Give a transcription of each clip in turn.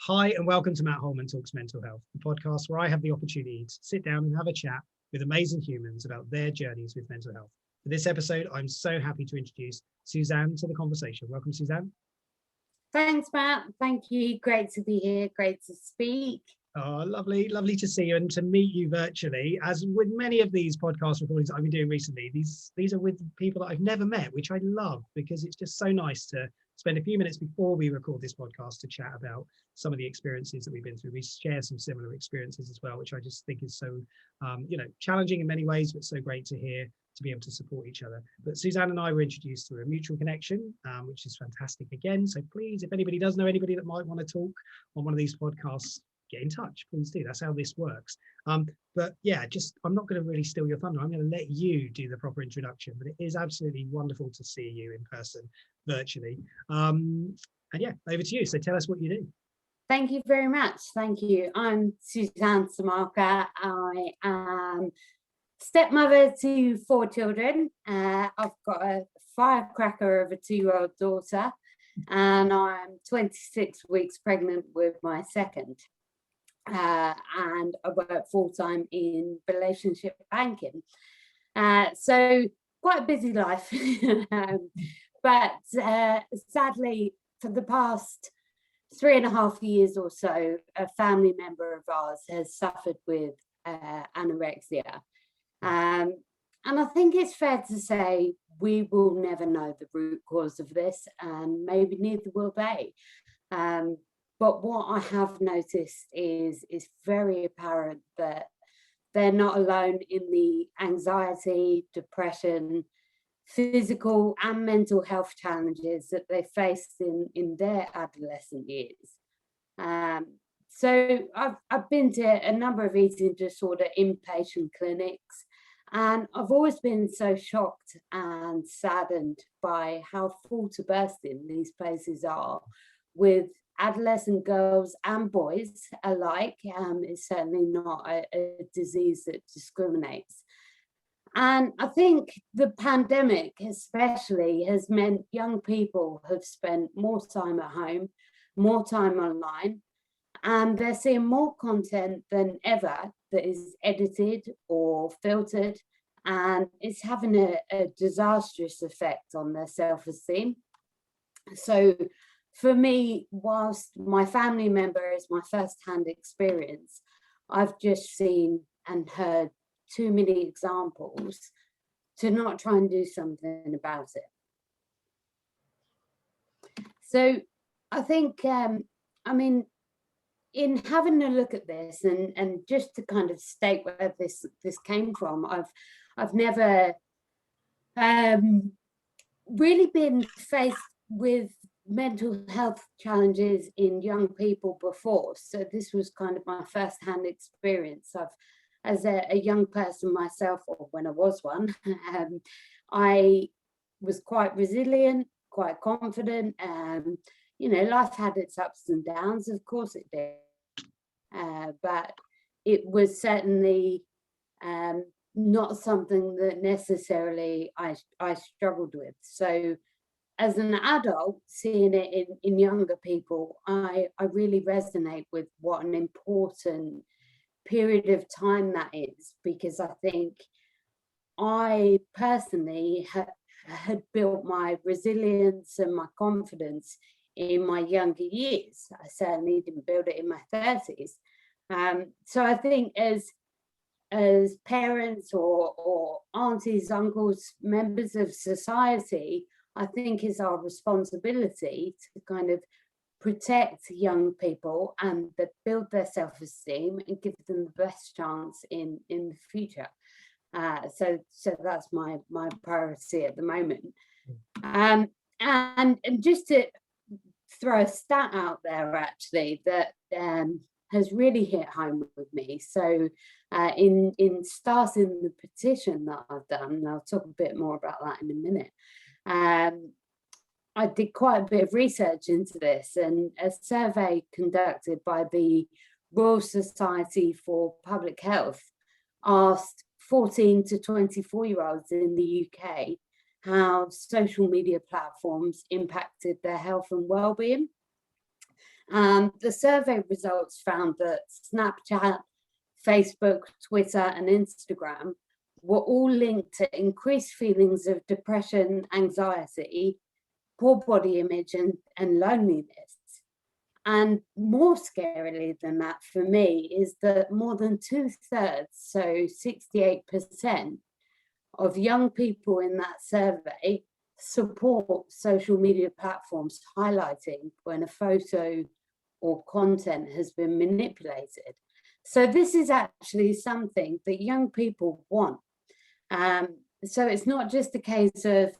Hi, and welcome to Matt Holman Talks Mental Health, the podcast where I have the opportunity to sit down and have a chat with amazing humans about their journeys with mental health. For this episode, I'm so happy to introduce Suzanne to the conversation. Welcome, Suzanne. Thanks, Matt. Thank you. Great to be here. Great to speak. Oh, lovely to see you and to meet you virtually. As with many of these podcast recordings I've been doing recently, these are with people that I've never met, which I love because it's just so nice to spend a few minutes before we record this podcast to chat about some of the experiences that we've been through. We share some similar experiences as well, which I just think is so, challenging in many ways, but so great to hear, to be able to support each other. But Suzanne and I were introduced through a mutual connection, which is fantastic again. So please, if anybody does know anybody that might want to talk on one of these podcasts, get in touch, please do. That's how this works. But yeah, I'm not going to really steal your thunder. I'm going to let you do the proper introduction, but it is absolutely wonderful to see you in person, virtually. And yeah, over to you. So tell us what you do. Thank you very much. Thank you. I'm Suzanne Samaka. I am stepmother to 4 children. I've got a firecracker of a 2-year-old daughter, and I'm 26 weeks pregnant with my second. And I work full-time in relationship banking. So quite a busy life. But sadly, for the past 3.5 years or so, a family member of ours has suffered with anorexia. And I think it's fair to say we will never know the root cause of this, and maybe neither will they. But what I have noticed is very apparent that they're not alone in the anxiety, depression, physical and mental health challenges that they faced in their adolescent years. So I've been to a number of eating disorder inpatient clinics, and I've always been so shocked and saddened by how full to bursting these places are with adolescent girls and boys alike. It's certainly not a disease that discriminates. And I think the pandemic especially has meant young people have spent more time at home, more time online, and they're seeing more content than ever that is edited or filtered, and it's having a disastrous effect on their self-esteem. So for me, whilst my family member is my first-hand experience, I've just seen and heard too many examples to not try and do something about it. So I think, in having a look at this and just to kind of state where this came from, I've never really been faced with mental health challenges in young people before. So this was kind of my first-hand experience. As a young person myself, or when I was one, I was quite resilient, quite confident. Life had its ups and downs, of course it did. But it was certainly not something that necessarily I struggled with. So as an adult, seeing it in younger people, I really resonate with what an important period of time that is, because I think I personally had built my resilience and my confidence in my younger years. I certainly didn't build it in my 30s. So I think as parents or aunties, uncles, members of society, I think it's our responsibility to kind of protect young people and that build their self-esteem and give them the best chance in the future. So that's my priority at the moment. And just to throw a stat out there, actually, that has really hit home with me. So in starting the petition that I've done, and I'll talk a bit more about that in a minute, I did quite a bit of research into this, and a survey conducted by the Royal Society for Public Health asked 14 to 24-year-olds in the UK how social media platforms impacted their health and well-being. The survey results found that Snapchat, Facebook, Twitter, and Instagram were all linked to increased feelings of depression, anxiety, poor body image, and loneliness. And more scarily than that for me is that more than 2/3, so 68% of young people in that survey support social media platforms highlighting when a photo or content has been manipulated. So this is actually something that young people want. So it's not just a case of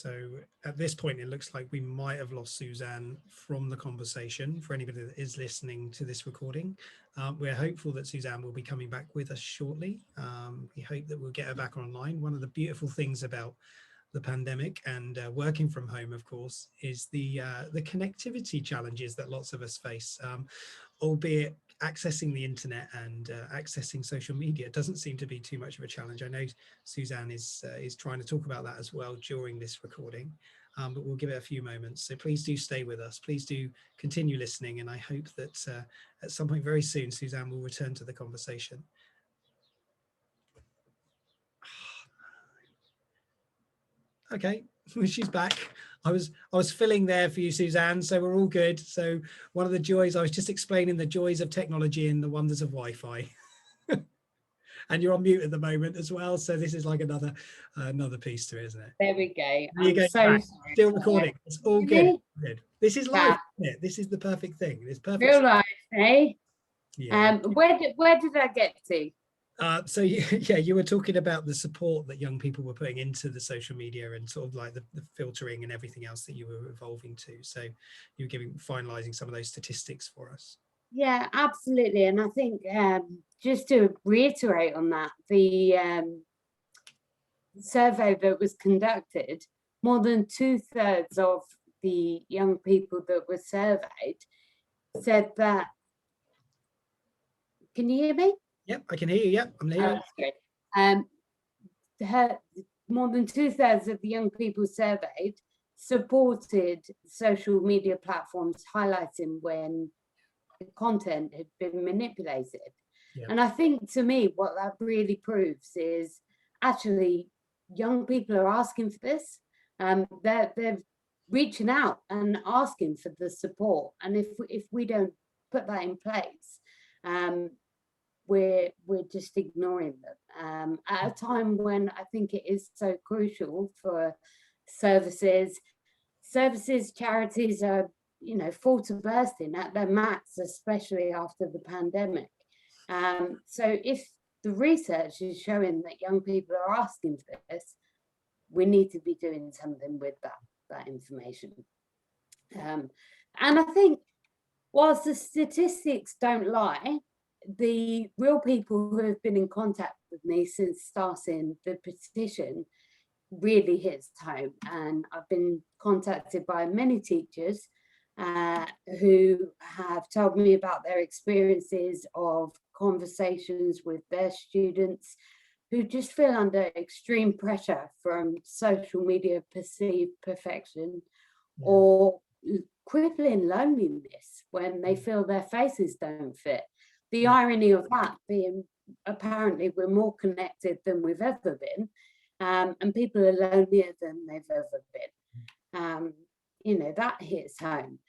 So at this point, it looks like we might have lost Suzanne from the conversation. For anybody that is listening to this recording, we're hopeful that Suzanne will be coming back with us shortly. We hope that we'll get her back online. One of the beautiful things about the pandemic and working from home, of course, is the connectivity challenges that lots of us face, albeit accessing the internet and accessing social media doesn't seem to be too much of a challenge. I know Suzanne is trying to talk about that as well during this recording, but we'll give it a few moments. So please do stay with us. Please do continue listening. And I hope that at some point very soon, Suzanne will return to the conversation. Okay, she's back. I was filling there for you, Suzanne, so we're all good. So one of the joys, I was just explaining the joys of technology and the wonders of Wi-Fi. And you're on mute at the moment as well, so this is like another piece to it, isn't it? there we go. There you go. So sorry. Still recording. It's all good. Good. This is live, Yeah. isn't it? This is the perfect thing. It's perfect. Real life, eh? Yeah. Where did I get to? So you were talking about the support that young people were putting into the social media and sort of like the filtering and everything else that you were evolving to. So you were finalizing some of those statistics for us. Yeah, absolutely. And I think just to reiterate on that, the survey that was conducted, more than 2/3 of the young people that were surveyed said that. Can you hear me? Yep, I can hear you. Yep, I'm hearing. That's great. More than 2/3 of the young people surveyed supported social media platforms highlighting when the content had been manipulated. Yeah. And I think to me, what that really proves is actually young people are asking for this. They're reaching out and asking for the support. And if we don't put that in place, we're just ignoring them at a time when I think it is so crucial for services, charities are, full to bursting at their max, especially after the pandemic. So if the research is showing that young people are asking for this, we need to be doing something with that information. And I think whilst the statistics don't lie, the real people who have been in contact with me since starting the petition really hits home. And I've been contacted by many teachers who have told me about their experiences of conversations with their students who just feel under extreme pressure from social media perceived perfection, or crippling loneliness when they feel their faces don't fit. The irony of that being apparently we're more connected than we've ever been, and people are lonelier than they've ever been. That hits home.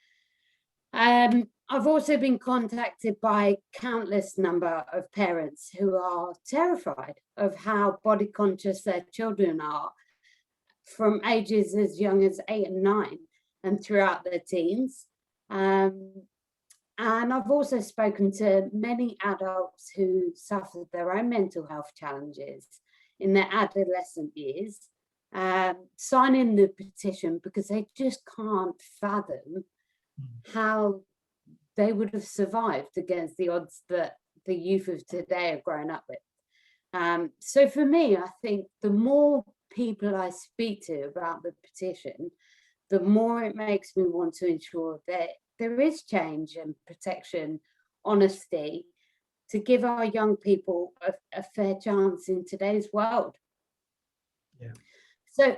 I've also been contacted by countless number of parents who are terrified of how body conscious their children are from ages as young as 8 and 9 and throughout their teens. And I've also spoken to many adults who suffered their own mental health challenges in their adolescent years, signing the petition because they just can't fathom how they would have survived against the odds that the youth of today are growing up with. So for me, I think the more people I speak to about the petition, the more it makes me want to ensure that there is change and protection, honesty, to give our young people a fair chance in today's world. So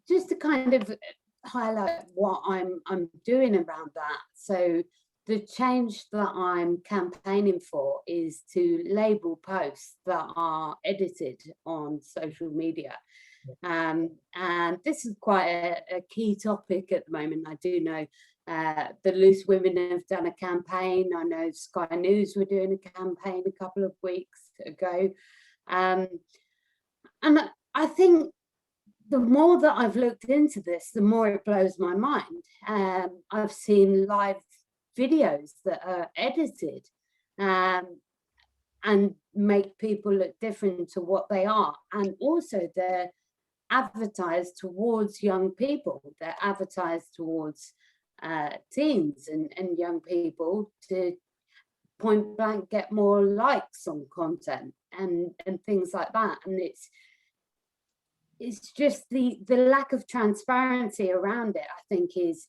just to kind of highlight what I'm doing around that. So the change that I'm campaigning for is to label posts that are edited on social media. And this is quite a key topic at the moment. I do know the Loose Women have done a campaign. I know Sky News were doing a campaign a couple of weeks ago. And I think the more that I've looked into this, the more it blows my mind. I've seen live videos that are edited and make people look different to what they are. And also they're advertised towards young people. They're advertised towards teens and young people to point blank get more likes on content and things like that. And it's just the lack of transparency around it, I think, is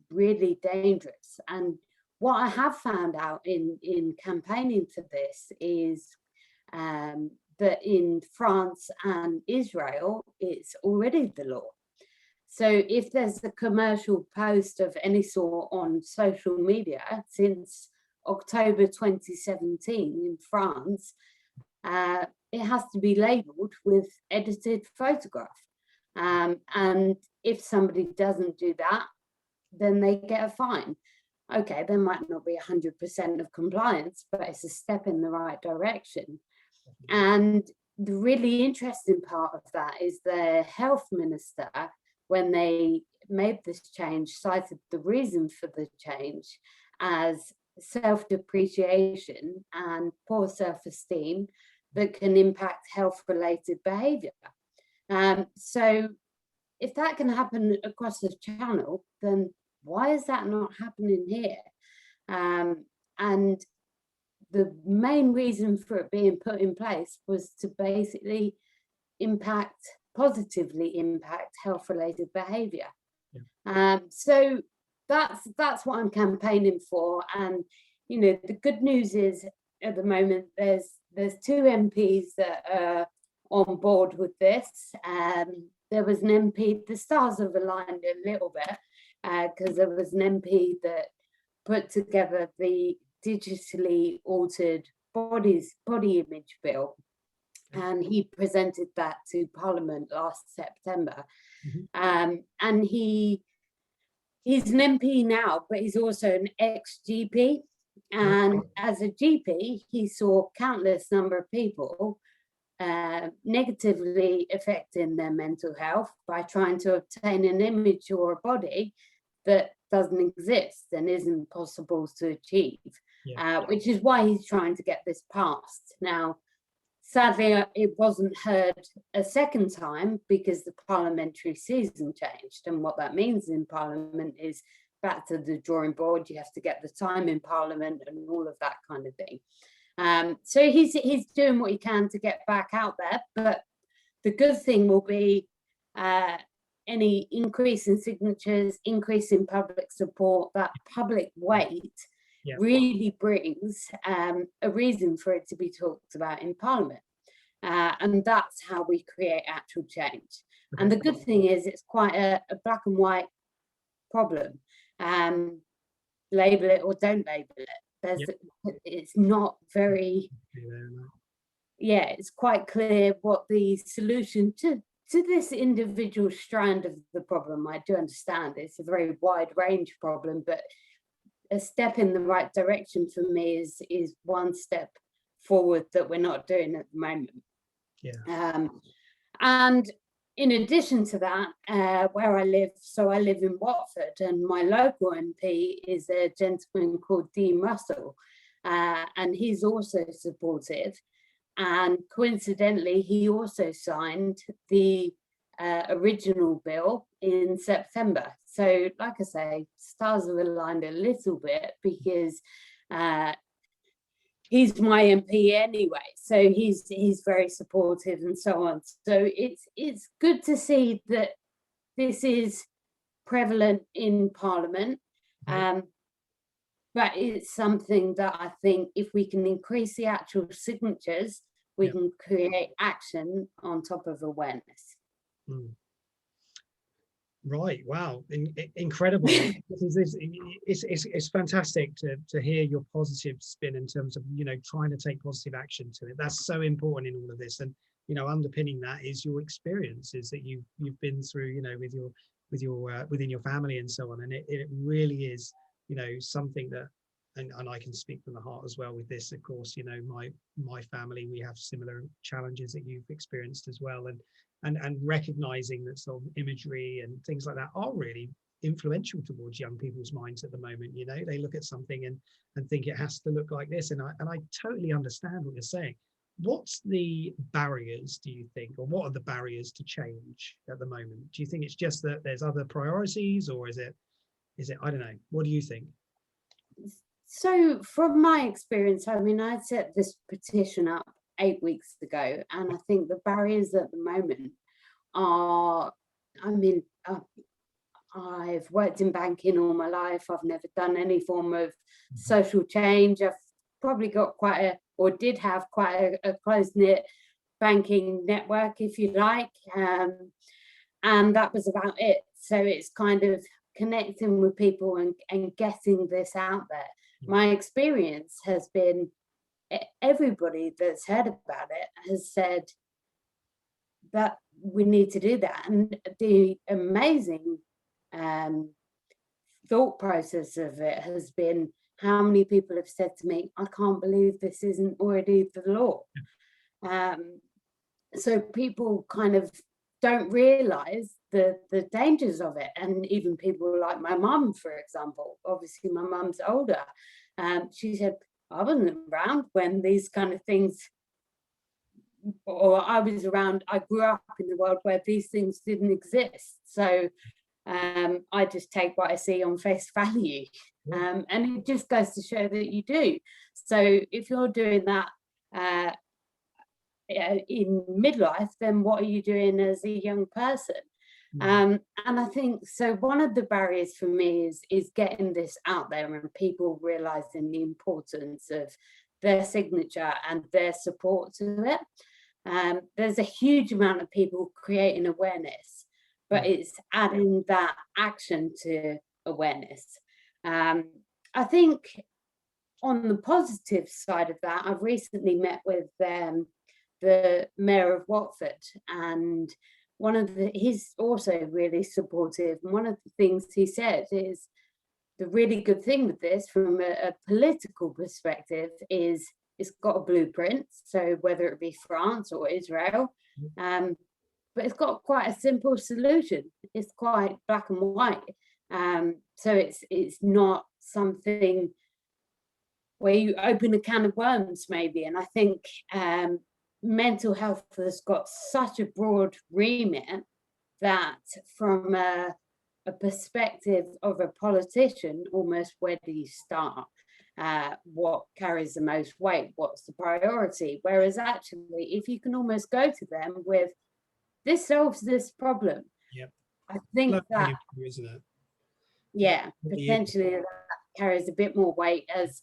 really dangerous. And what I have found out in campaigning for this is that in France and Israel, it's already the law. So if there's a commercial post of any sort on social media since October 2017 in France, it has to be labeled with edited photograph. And if somebody doesn't do that, then they get a fine. Okay, there might not be 100% of compliance, but it's a step in the right direction. And the really interesting part of that is the health minister, when they made this change, cited the reason for the change as self-depreciation and poor self-esteem that can impact health-related behaviour. So if that can happen across the channel, then why is that not happening here? And the main reason for it being put in place was to basically positively impact health-related behaviour. So that's what I'm campaigning for. And you know, the good news is at the moment there's 2 MPs that are on board with this. There was an MP, the stars have aligned a little bit, because there was an MP that put together the digitally altered body image bill, and he presented that to Parliament last September. And he's an MP now, but he's also an ex-GP. And as a GP, he saw countless number of people negatively affecting their mental health by trying to obtain an image or a body that doesn't exist and isn't possible to achieve, which is why he's trying to get this passed. Now, sadly, it wasn't heard a second time because the parliamentary season changed. And what that means in Parliament is back to the drawing board. You have to get the time in Parliament and all of that kind of thing. So he's doing what he can to get back out there. But the good thing will be any increase in signatures, increase in public support, that public weight really brings a reason for it to be talked about in Parliament. And that's how we create actual change. And the good thing is it's quite a black and white problem. Label it or don't label it. It's not very, it's quite clear what the solution to this individual strand of the problem. I do understand it's a very wide range problem, but a step in the right direction for me is one step forward that we're not doing at the moment. And in addition to that, where I live, so I live in Watford, and my local MP is a gentleman called Dean Russell, and he's also supportive. And coincidentally, he also signed the original bill in September. So, like I say, stars have aligned a little bit because he's my MP anyway, so he's very supportive and so on. So it's good to see that this is prevalent in Parliament, but it's something that I think if we can increase the actual signatures, we can create action on top of awareness. Mm. Right. Wow. Incredible. It's fantastic to hear your positive spin in terms of, trying to take positive action to it. That's so important in all of this. And, underpinning that is your experiences that you've been through, within your family and so on. And it really is, something that, and I can speak from the heart as well with this, of course, my family, we have similar challenges that you've experienced as well. And recognizing that sort of imagery and things like that are really influential towards young people's minds at the moment. They look at something and think it has to look like this. And I totally understand what you're saying. What's the barriers, do you think, or what are the barriers to change at the moment? Do you think it's just that there's other priorities, or is it, I don't know, what do you think? So from my experience, I mean, I set this petition up 8 weeks ago, and I think the barriers at the moment are, I mean, I've worked in banking all my life. I've never done any form of social change. I've probably got did have quite a close-knit banking network, if you like, and that was about it. So it's kind of connecting with people and getting this out there. My experience has been, everybody that's heard about it has said that we need to do that. And the amazing thought process of it has been how many people have said to me, I can't believe this isn't already the law. So people kind of don't realize the dangers of it. And even people like my mum, for example, obviously my mum's older. She said, I wasn't around when these kind of things, or I was around, I grew up in the world where these things didn't exist. So I just take what I see on face value. And it just goes to show that you do. So if you're doing that in midlife, then what are you doing as a young person? And I think, so one of the barriers for me is getting this out there and people realizing the importance of their signature and their support to it. There's a huge amount of people creating awareness, but it's adding that action to awareness. I think on the positive side of that, I've recently met with the mayor of Watford, and he's also really supportive. And one of the things he said is the really good thing with this from a political perspective is it's got a blueprint. So whether it be France or Israel, but it's got quite a simple solution. It's quite black and white. So it's not something where you open a can of worms, maybe. And I think mental health has got such a broad remit that from a perspective of a politician, almost where do you start? What carries the most weight? What's the priority? Whereas actually, if you can almost go to them with, this solves this problem. Yep. I think that, isn't it? Yeah, potentially that carries a bit more weight, as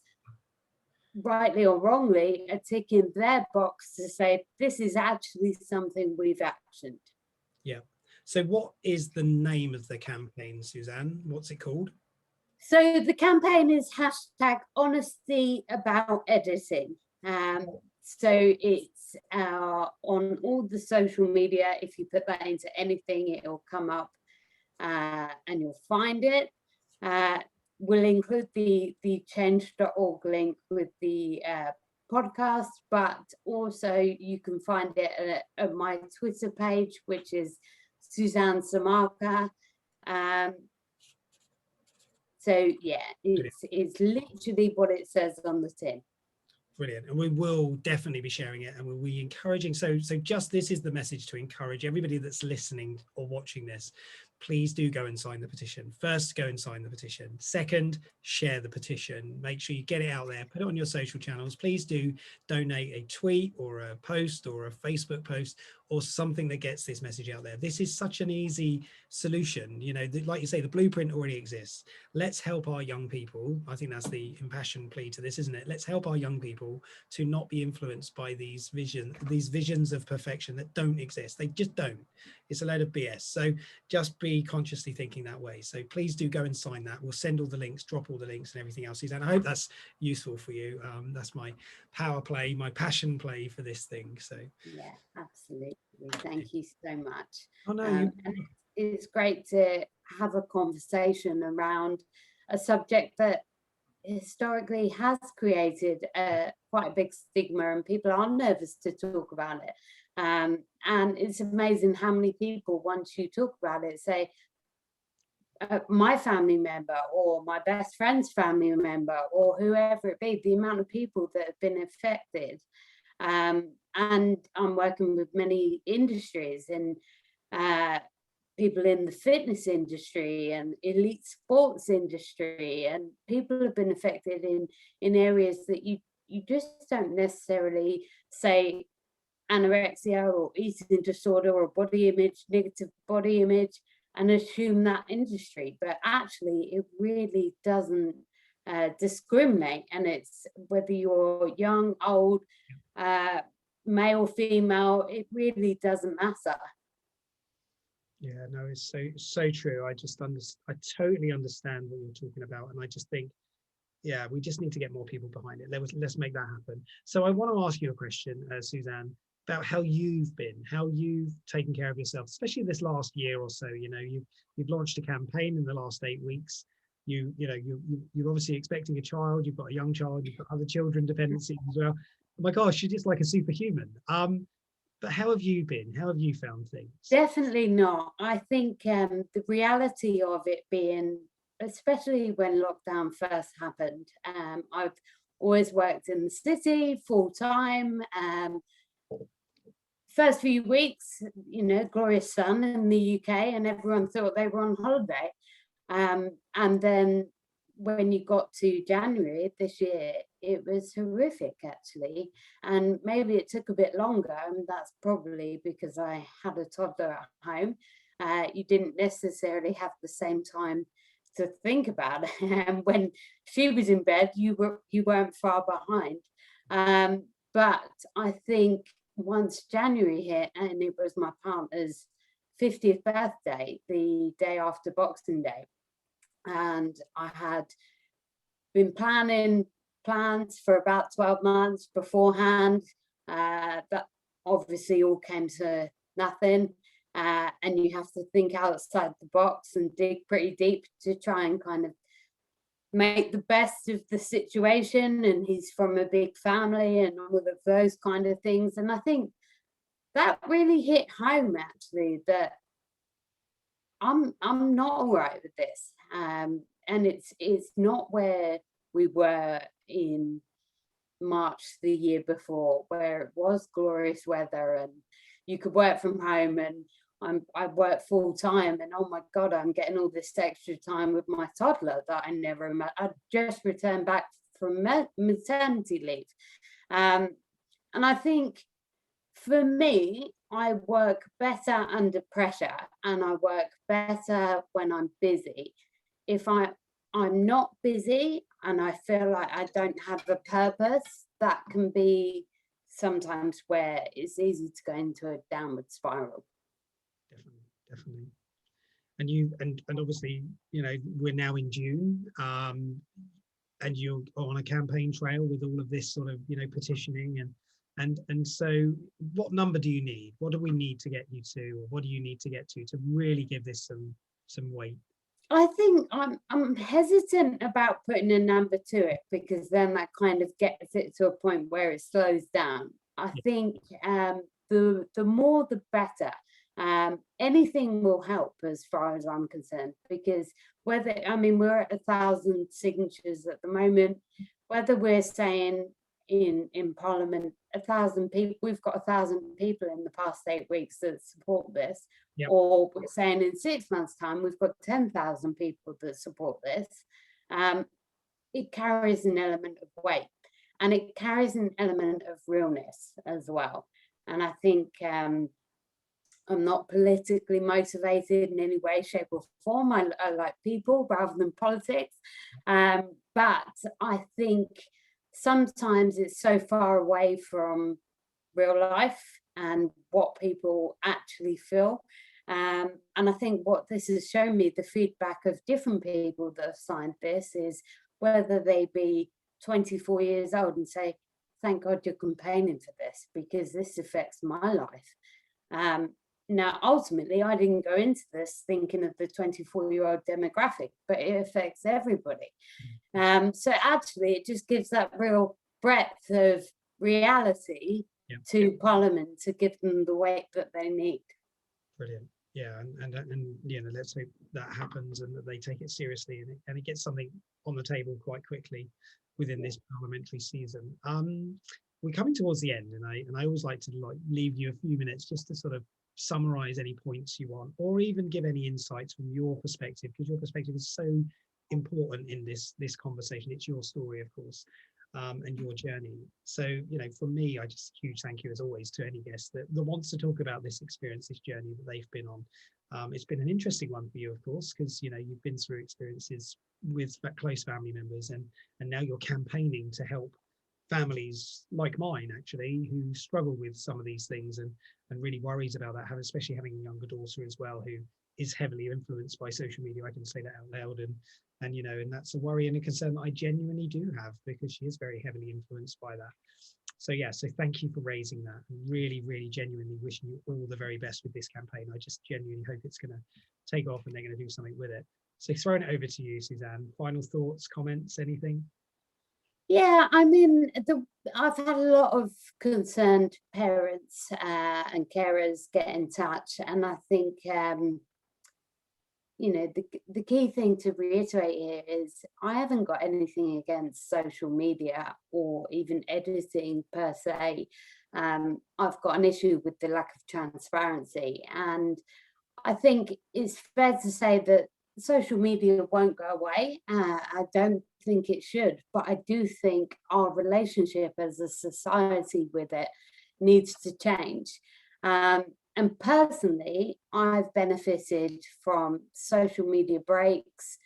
rightly or wrongly are ticking their box to say this is actually something we've actioned. Yeah. So what is the name of the campaign, Suzanne? What's it called? So the campaign is #honesty about editing. So it's on all the social media. If you put that into anything, it'll come up and you'll find it. We'll include the change.org link with the podcast, but also you can find it at my Twitter page, which is Suzanne Samaka. So yeah, it's literally what it says on the tin. Brilliant. And we will definitely be sharing it, and we'll be encouraging. So just this is the message to encourage everybody that's listening or watching this. Please do go and sign the petition. First, go and sign the petition. Second, share the petition. Make sure you get it out there. Put it on your social channels. Please do donate a tweet or a post or a Facebook post or something that gets this message out there. This is such an easy solution. You know, like you say, the blueprint already exists. Let's help our young people. I think that's the impassioned plea to this, isn't it? Let's help our young people to not be influenced by these visions of perfection that don't exist. They just don't. It's a load of BS. So just be consciously thinking that way. So please do go and sign that. We'll send all the links, drop all the links and everything else. Suzanne, I hope that's useful for you. That's my power play, my passion play for this thing. So yeah, absolutely. Thank you so much. oh no, And it's great to have a conversation around a subject that historically has created quite a big stigma, and people are nervous to talk about it. And it's amazing how many people, once you talk about it, say, my family member or my best friend's family member or whoever it be, the amount of people that have been affected. And I'm working with many industries and people in the fitness industry and elite sports industry, and people have been affected in areas that you just don't necessarily say anorexia or eating disorder or body image, negative body image, and assume that industry, but actually it really doesn't discriminate, and it's whether you're young, old, male, female, it really doesn't matter. Yeah, no, it's so true. I totally understand what you're talking about, and I just think, yeah, we just need to get more people behind it. Let's make that happen. So I want to ask you a question, Suzanne, about how you've taken care of yourself, especially this last year or so. You know, you've launched a campaign in the last 8 weeks. You're obviously expecting a child. You've got a young child. You've got other children dependencies as well. Oh my gosh, you're just like a superhuman. But how have you been? How have you found things? Definitely not. I think the reality of it being, especially when lockdown first happened, I've always worked in the city full time. First few weeks, you know, glorious sun in the UK, and everyone thought they were on holiday. And then when you got to January this year, it was horrific actually. And maybe it took a bit longer, and that's probably because I had a toddler at home. You didn't necessarily have the same time to think about it. And when she was in bed, you weren't far behind. But I think once January hit, and it was my partner's 50th birthday, the day after Boxing Day, and I had been planning plans for about 12 months beforehand, that obviously all came to nothing, and you have to think outside the box and dig pretty deep to try and kind of make the best of the situation. And he's from a big family and all of those kind of things, and I think that really hit home actually, that I'm not all right with this, and it's not where we were in March the year before, where it was glorious weather and you could work from home, and I work full time, and oh my God, I'm getting all this extra time with my toddler that I never met. I just returned back from maternity leave, and I think for me, I work better under pressure, and I work better when I'm busy. If I'm not busy and I feel like I don't have a purpose, that can be sometimes where it's easy to go into a downward spiral. Definitely. And and obviously, you know, we're now in June, and you're on a campaign trail with all of this sort of, you know, petitioning and so what number do you need? What do we need to get you to, or what do you need to get to really give this some weight? I think I'm hesitant about putting a number to it, because then that kind of gets it to a point where it slows down. I think the more the better. Anything will help as far as I'm concerned, because we're at 1,000 signatures at the moment, whether we're saying in Parliament 1,000 people, we've got 1,000 people in the past 8 weeks that support this, or we're saying in 6 months' time we've got 10,000 people that support this. It carries an element of weight, and it carries an element of realness as well. And I think I'm not politically motivated in any way, shape or form. I like people rather than politics. But I think sometimes it's so far away from real life and what people actually feel. And I think what this has shown me, the feedback of different people that have signed this, is whether they be 24 years old and say, thank God you're campaigning for this because this affects my life. Now, ultimately, I didn't go into this thinking of the 24-year-old demographic, but it affects everybody. So actually, it just gives that real breadth of reality to Parliament to give them the weight that they need. Brilliant. Yeah, and you know, let's hope that happens and that they take it seriously and it gets something on the table quite quickly within this parliamentary season. We're coming towards the end, and I always like to leave you a few minutes just to sort of summarize any points you want, or even give any insights from your perspective, because your perspective is so important in this conversation. It's your story, of course, and your journey. So, you know, for me, I just huge thank you as always to any guest that wants to talk about this experience, this journey that they've been on. It's been an interesting one for you, of course, because you know you've been through experiences with close family members, and now you're campaigning to help families like mine, actually, who struggle with some of these things and really worries about that, especially having a younger daughter as well, who is heavily influenced by social media. I can say that out loud, and you know, and that's a worry and a concern that I genuinely do have, because she is very heavily influenced by that. So yeah, so thank you for raising that, and really, really genuinely wishing you all the very best with this campaign. I just genuinely hope it's going to take off and they're going to do something with it. So throwing it over to you, Suzanne. Final thoughts, comments, anything? Yeah, I mean, I've had a lot of concerned parents and carers get in touch, and I think you know, the key thing to reiterate here is I haven't got anything against social media or even editing per se. I've got an issue with the lack of transparency, and I think it's fair to say that social media won't go away. I don't think it should, but I do think our relationship as a society with it needs to change. And personally, I've benefited from social media breaks,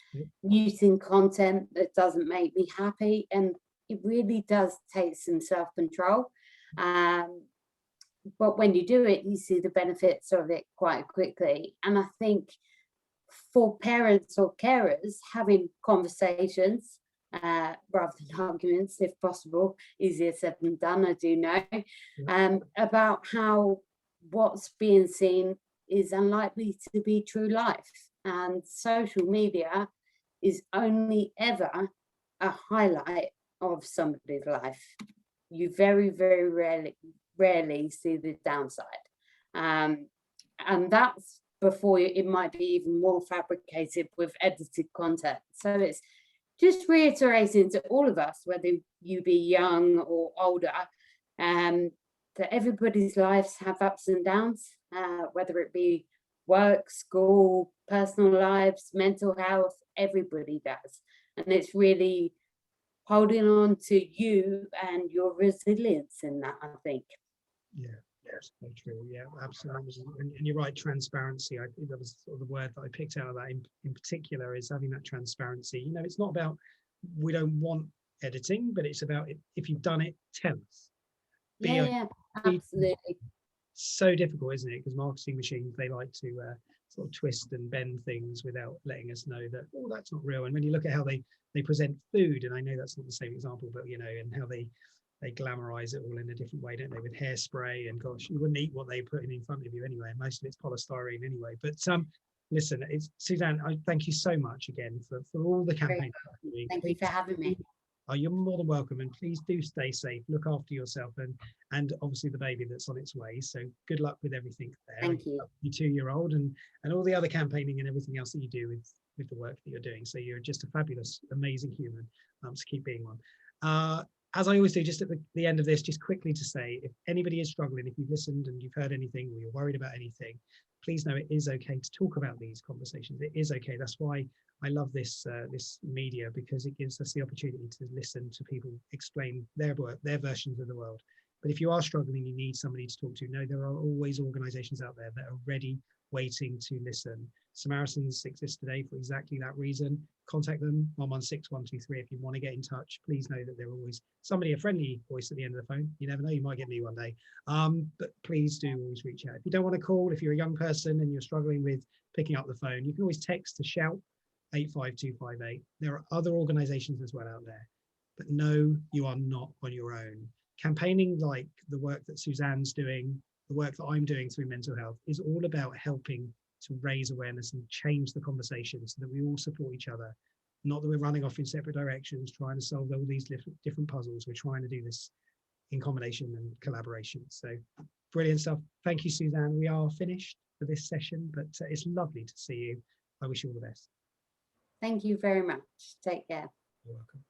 muting content that doesn't make me happy, and it really does take some self-control. But when you do it, you see the benefits of it quite quickly. And I think for parents or carers, having conversations rather than arguments, if possible, easier said than done, I do know, about how what's being seen is unlikely to be true life. And social media is only ever a highlight of somebody's life. You very, very rarely see the downside. And that's before it might be even more fabricated with edited content. So it's just reiterating to all of us, whether you be young or older, that everybody's lives have ups and downs, whether it be work, school, personal lives, mental health, everybody does. And it's really holding on to you and your resilience in that, I think. Yeah, that's so true. Yeah, absolutely. And you're right, transparency. I think that was sort of the word that I picked out of that in particular, is having that transparency. You know, it's not about, we don't want editing, but it's about, if you've done it, tell us. Yeah, absolutely. So difficult, isn't it? Because marketing machines, they like to sort of twist and bend things without letting us know that, oh, that's not real. And when you look at how they present food, and I know that's not the same example, but you know, and how they glamorize it all in a different way, don't they, with hairspray, and gosh, you wouldn't eat what they put in front of you anyway, and most of it's polystyrene anyway. But listen, Suzanne, I thank you so much again for all the campaign. Thank you for having me. Oh, you're more than welcome, and please do stay safe, look after yourself, and obviously the baby that's on its way. So good luck with everything there. Thank you. Your 2-year-old and all the other campaigning and everything else that you do with the work that you're doing. So you're just a fabulous, amazing human. So keep being one. As I always do, just at the end of this, just quickly to say, if anybody is struggling, if you've listened and you've heard anything, or you're worried about anything, please know it is okay to talk about these conversations. It is okay. That's why I love this media, because it gives us the opportunity to listen to people explain their work, their versions of the world. But if you are struggling, you need somebody to talk to. No, there are always organisations out there that are ready, waiting to listen. Samaritans exists today for exactly that reason. Contact them, 116123. If you want to get in touch, please know that there are always somebody, a friendly voice at the end of the phone. You never know, you might get me one day. But please do always reach out. If you don't want to call, if you're a young person and you're struggling with picking up the phone, you can always text to shout 85258. There are other organisations as well out there. But no, you are not on your own. Campaigning like the work that Suzanne's doing, the work that I'm doing through mental health, is all about helping to raise awareness and change the conversation so that we all support each other. Not that we're running off in separate directions, trying to solve all these different puzzles. We're trying to do this in combination and collaboration. So brilliant stuff. Thank you, Suzanne. We are finished for this session, but it's lovely to see you. I wish you all the best. Thank you very much. Take care. You're welcome.